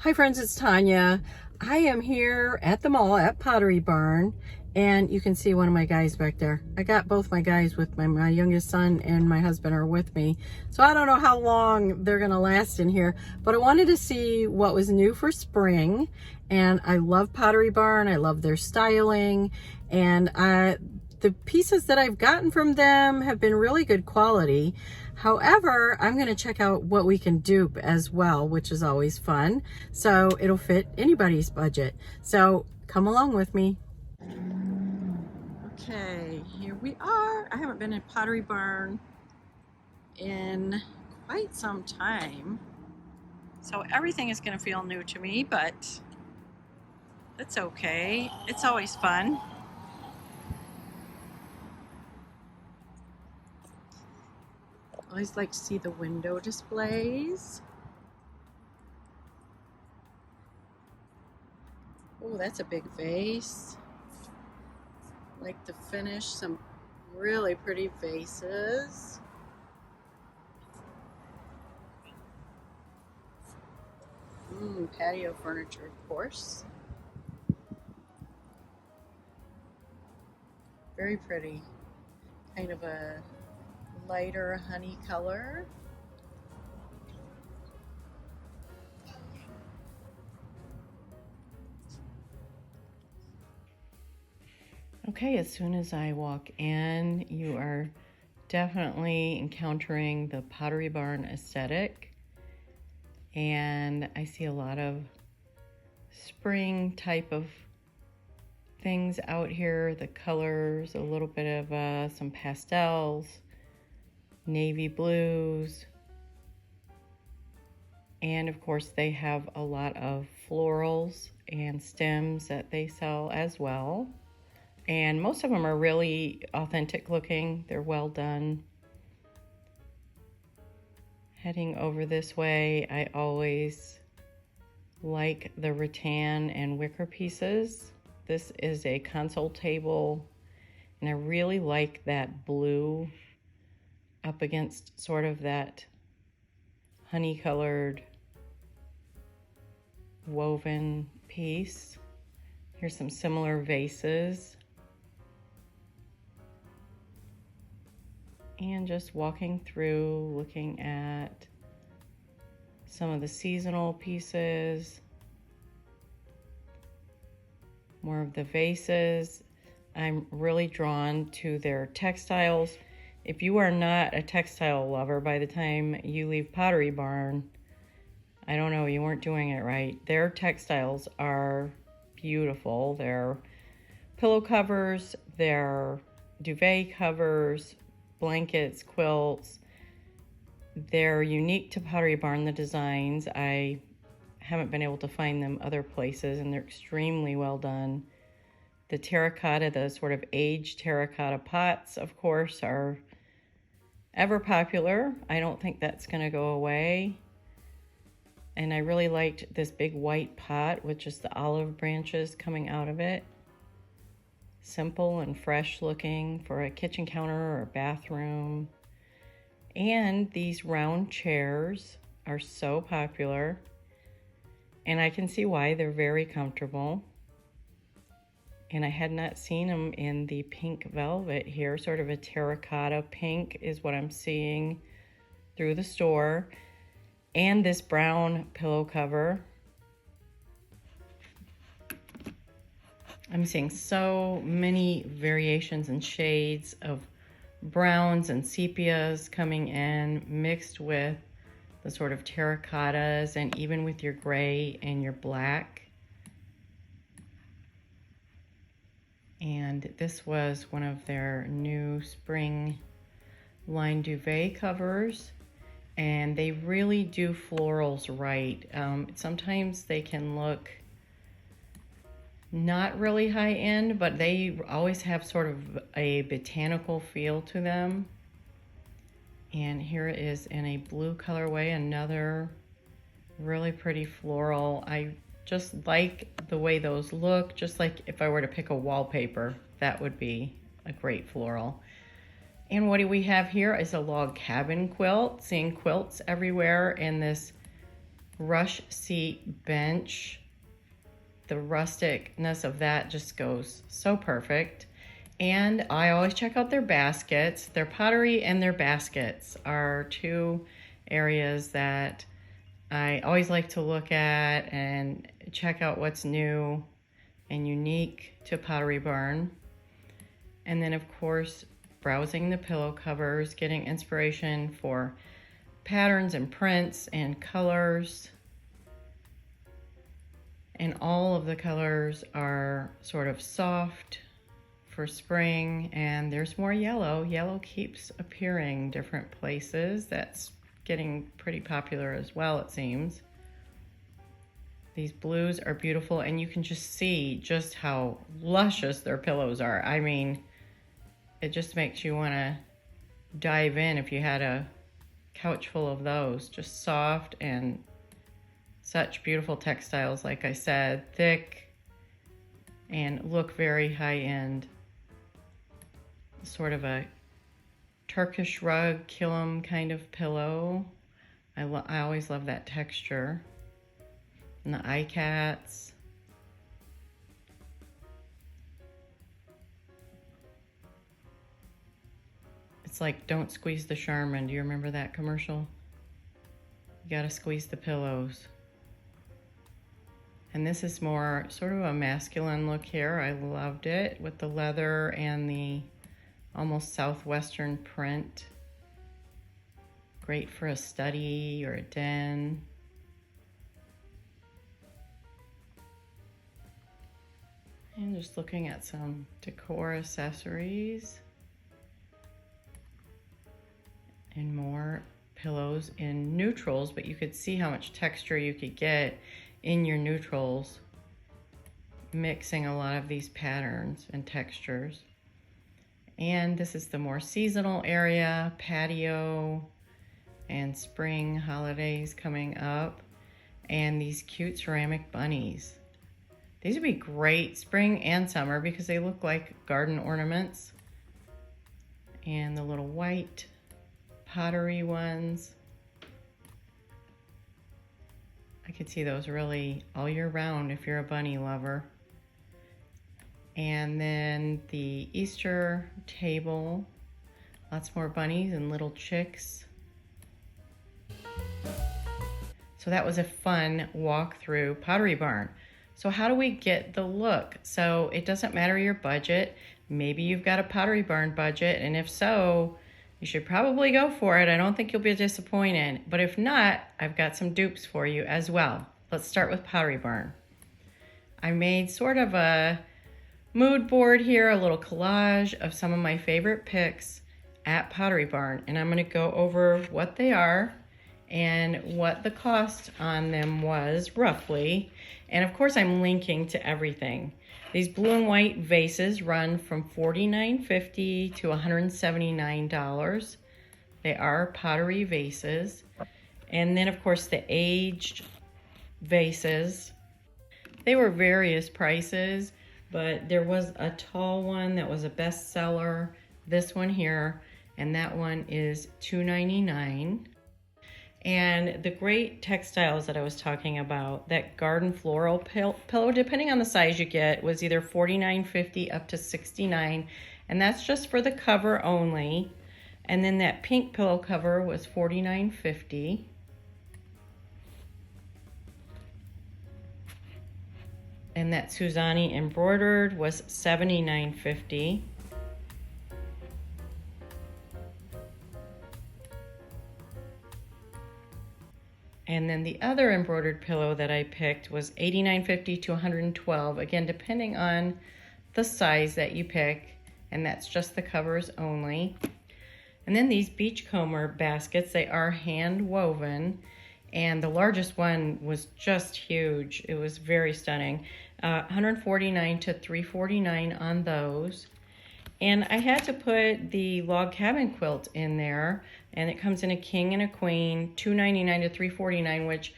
Hi friends, it's Tanya. I am here at the mall at Pottery Barn, and you can see one of my guys back there. I got both my guys with me. My youngest son and my husband are with me. So I don't know how long they're gonna last in here, but I wanted to see what was new for spring. And I love Pottery Barn. I love their styling, and the pieces that I've gotten from them have been really good quality. However, I'm going to check out what we can dupe as well, which is always fun. So it'll fit anybody's budget. So come along with me. Okay, here we are. I haven't been in Pottery Barn in quite some time. So everything is going to feel new to me, but that's okay. It's always fun. I always like to see the window displays. Oh, that's a big vase. Like the finish, some really pretty vases. Patio furniture, of course. Very pretty. Kind of a lighter honey color. Okay, as soon as I walk in, you are definitely encountering the Pottery Barn aesthetic. And I see a lot of spring type of things out here. The colors, a little bit of some pastels, navy blues, and of course they have a lot of florals and stems that they sell as well. And most of them are really authentic looking. They're well done. Heading over this way, I always like the rattan and wicker pieces. This is a console table, and I really like that blue up against sort of that honey colored woven piece. Here's some similar vases. And just walking through, looking at some of the seasonal pieces, more of the vases. I'm really drawn to their textiles. If you are not a textile lover, by the time you leave Pottery Barn, I don't know, you weren't doing it right. Their textiles are beautiful. Their pillow covers, their duvet covers, blankets, quilts, they're unique to Pottery Barn, the designs. I haven't been able to find them other places, and they're extremely well done. The terracotta, the sort of aged terracotta pots, of course, are ever popular. I don't think that's going to go away. And I really liked this big white pot with just the olive branches coming out of it. Simple and fresh looking for a kitchen counter or a bathroom. And these round chairs are so popular, and I can see why. They're very comfortable. And I had not seen them in the pink velvet here. Sort of a terracotta pink is what I'm seeing through the store. And this brown pillow cover. I'm seeing so many variations and shades of browns and sepias coming in, mixed with the sort of terracottas and even with your gray and your black. And this was one of their new spring line duvet covers, and they really do florals right. Sometimes they can look not really high end, but they always have sort of a botanical feel to them. And here it is in a blue colorway, another really pretty floral. I just like the way those look. Just like if I were to pick a wallpaper, that would be a great floral. And what do we have here is a log cabin quilt. Seeing quilts everywhere in this rush seat bench. The rusticness of that just goes so perfect. And I always check out their baskets. Their pottery and their baskets are two areas that I always like to look at and check out what's new and unique to Pottery Barn. And then of course, browsing the pillow covers, getting inspiration for patterns and prints and colors. And all of the colors are sort of soft for spring, and there's more yellow. Yellow keeps appearing different places. That's getting pretty popular as well, it seems. These blues are beautiful, and you can just see just how luscious their pillows are. I mean, it just makes you want to dive in if you had a couch full of those. Just soft and such beautiful textiles, like I said, thick and look very high-end. Sort of a Turkish rug, kilim kind of pillow. I always love that texture. And the eye cats. It's like, don't squeeze the Charmin. Do you remember that commercial? You gotta squeeze the pillows. And this is more sort of a masculine look here. I loved it with the leather and the almost southwestern print. Great for a study or a den. And just looking at some decor accessories. And more pillows in neutrals, but you could see how much texture you could get in your neutrals, mixing a lot of these patterns and textures. And this is the more seasonal area, patio and spring holidays coming up. And these cute ceramic bunnies. These would be great spring and summer because they look like garden ornaments. And the little white pottery ones. I could see those really all year round if you're a bunny lover. And then the Easter table, lots more bunnies and little chicks. So that was a fun walk through Pottery Barn. So how do we get the look? So it doesn't matter your budget. Maybe you've got a Pottery Barn budget, and if so, you should probably go for it. I don't think you'll be disappointed. But if not, I've got some dupes for you as well. Let's start with Pottery Barn. I made sort of a mood board here, a little collage of some of my favorite picks at Pottery Barn. And I'm going to go over what they are and what the cost on them was roughly. And of course, I'm linking to everything. These blue and white vases run from $49.50 to $179. They are pottery vases. And then of course the aged vases. They were various prices, but there was a tall one that was a bestseller. This one here, and that one is $2.99. And the great textiles that I was talking about, that garden floral pillow, depending on the size you get, was either $49.50 up to $69, and that's just for the cover only. And then that pink pillow cover was $49.50. And that Suzani embroidered was $79.50. And then the other embroidered pillow that I picked was $89.50 to $112, again, depending on the size that you pick, and that's just the covers only. And then these beachcomber baskets, they are hand woven, and the largest one was just huge. It was very stunning. $149 to $349 on those. And I had to put the log cabin quilt in there, and it comes in a king and a queen, $299 to $349, which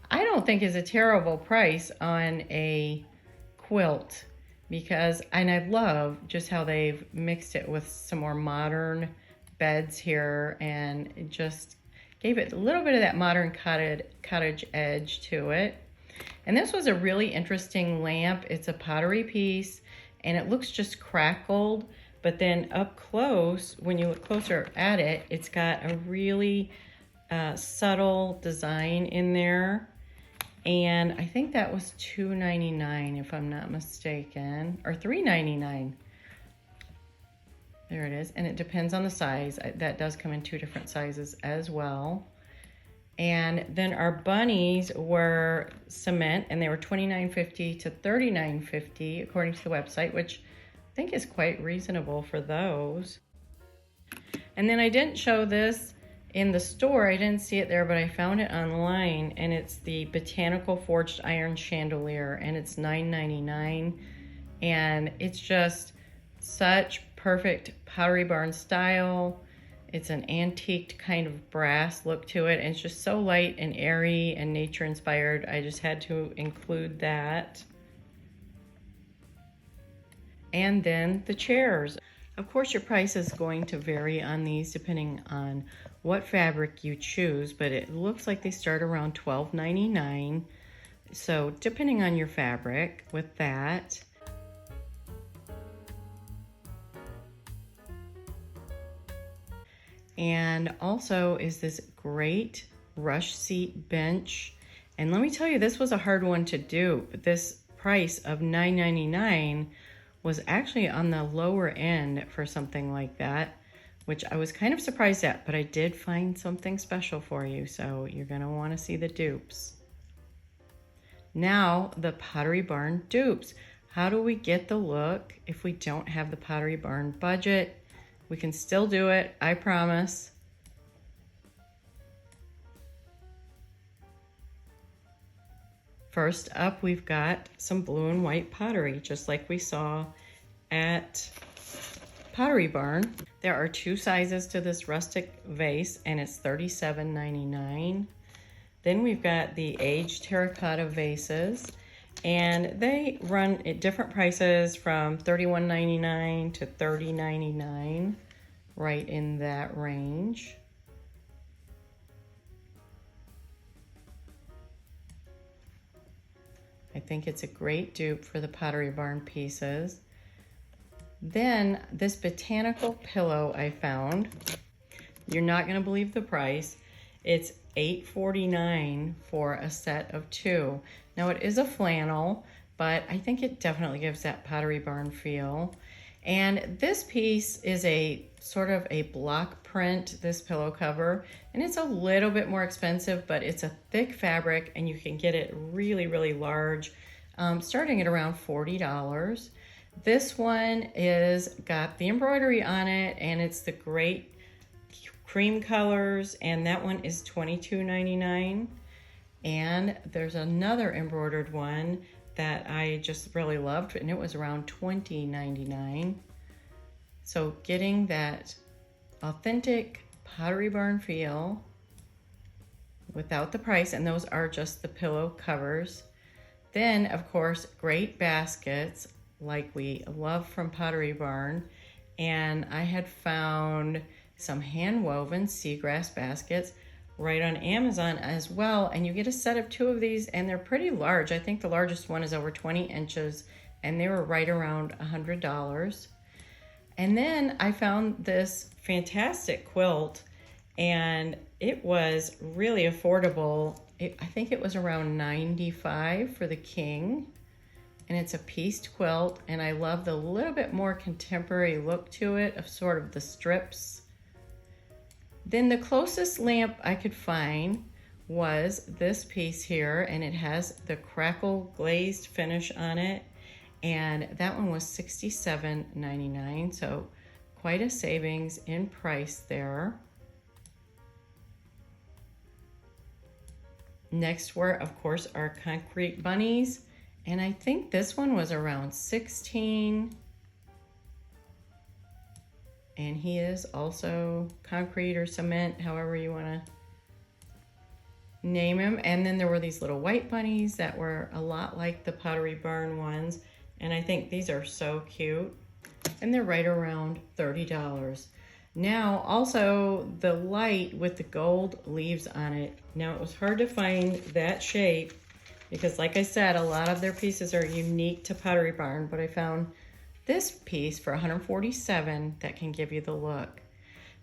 I don't think is a terrible price on a quilt, because, and I love just how they've mixed it with some more modern beds here, and it just Gave it a little bit of that modern cottage edge to it. And this was a really interesting lamp. It's a pottery piece, and it looks just crackled, but then up close, when you look closer at it, it's got a really subtle design in there. And I think that was $2.99 if I'm not mistaken, or $3.99. There it is, and it depends on the size. That does come in 2 different sizes as well. And then our bunnies were cement, and they were $29.50 to $39.50 according to the website, which I think is quite reasonable for those. And then I didn't show this in the store. I didn't see it there, but I found it online, and it's the Botanical Forged Iron Chandelier, and it's $9.99. And it's just such perfect Pottery Barn style. It's an antiqued kind of brass look to it, and it's just so light and airy and nature inspired. I just had to include that. And then the chairs. Of course, your price is going to vary on these depending on what fabric you choose, but it looks like they start around $12.99. So depending on your fabric with that. And also is this great rush seat bench. And let me tell you, this was a hard one to do. This price of $9.99 was actually on the lower end for something like that, which I was kind of surprised at, but I did find something special for you, so you're gonna wanna see the dupes. Now, the Pottery Barn dupes. How do we get the look if we don't have the Pottery Barn budget? We can still do it, I promise. First up, we've got some blue and white pottery, just like we saw at Pottery Barn. There are 2 sizes to this rustic vase, and it's $37.99. Then we've got the aged terracotta vases, and they run at different prices from $31.99 to $30.99, right in that range. I think it's a great dupe for the Pottery Barn pieces. Then this botanical pillow I found. You're not gonna believe the price. It's $8.49 for a set of 2. Now it is a flannel, but I think it definitely gives that Pottery Barn feel. And this piece is a sort of a block print, this pillow cover, and it's a little bit more expensive, but it's a thick fabric and you can get it really, really large, starting at around $40. This one is got the embroidery on it, and it's the great cream colors, and that one is $22.99. And there's another embroidered one that I just really loved, and it was around $20.99. So getting that authentic Pottery Barn feel without the price, and those are just the pillow covers. Then, of course, great baskets like we love from Pottery Barn. And I had found some hand-woven seagrass baskets right on Amazon as well, and you get a set of 2 of these, and they're pretty large. I think the largest one is over 20 inches, and they were right around $100. And then I found this fantastic quilt, and it was really affordable. I think it was around $95 for the king, and it's a pieced quilt, and I love the little bit more contemporary look to it of sort of the strips. Then the closest lamp I could find was this piece here, and it has the crackle glazed finish on it, and that one was $67.99, so quite a savings in price there. Next were, of course, our concrete bunnies, and I think this one was around $16. And he is also concrete or cement, however you want to name him. And then there were these little white bunnies that were a lot like the Pottery Barn ones. And I think these are so cute. And they're right around $30. Now, also the light with the gold leaves on it. Now, it was hard to find that shape because, like I said, a lot of their pieces are unique to Pottery Barn, but I found this piece for $147 that can give you the look.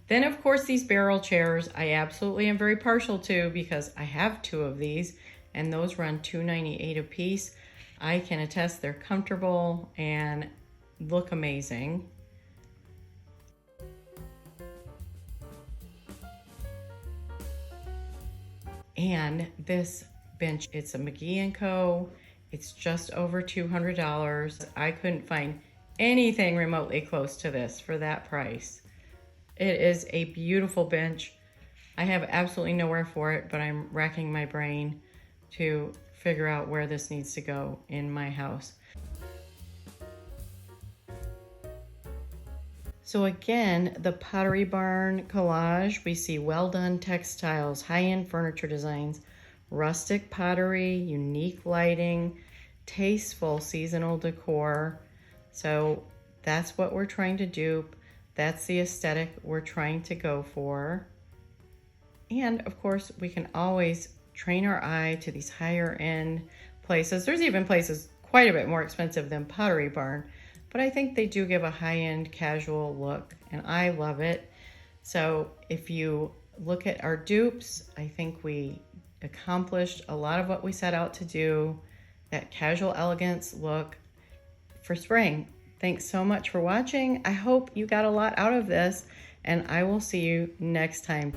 Then, of course, these barrel chairs I absolutely am very partial to because I have 2 of these, and those run $298 a piece. I can attest they're comfortable and look amazing. And this bench, it's a McGee & Co. It's just over $200. I couldn't find anything remotely close to this for that price. It is a beautiful bench. I have absolutely nowhere for it, but I'm racking my brain to figure out where this needs to go in my house. So again, the Pottery Barn collage, we see well done textiles, high-end furniture designs, rustic pottery, unique lighting, tasteful seasonal decor. So that's what we're trying to do. That's the aesthetic we're trying to go for. And of course, we can always train our eye to these higher end places. There's even places quite a bit more expensive than Pottery Barn, but I think they do give a high-end casual look, and I love it. So if you look at our dupes, I think we accomplished a lot of what we set out to do, that casual elegance look for spring. Thanks so much for watching. I hope you got a lot out of this, and I will see you next time.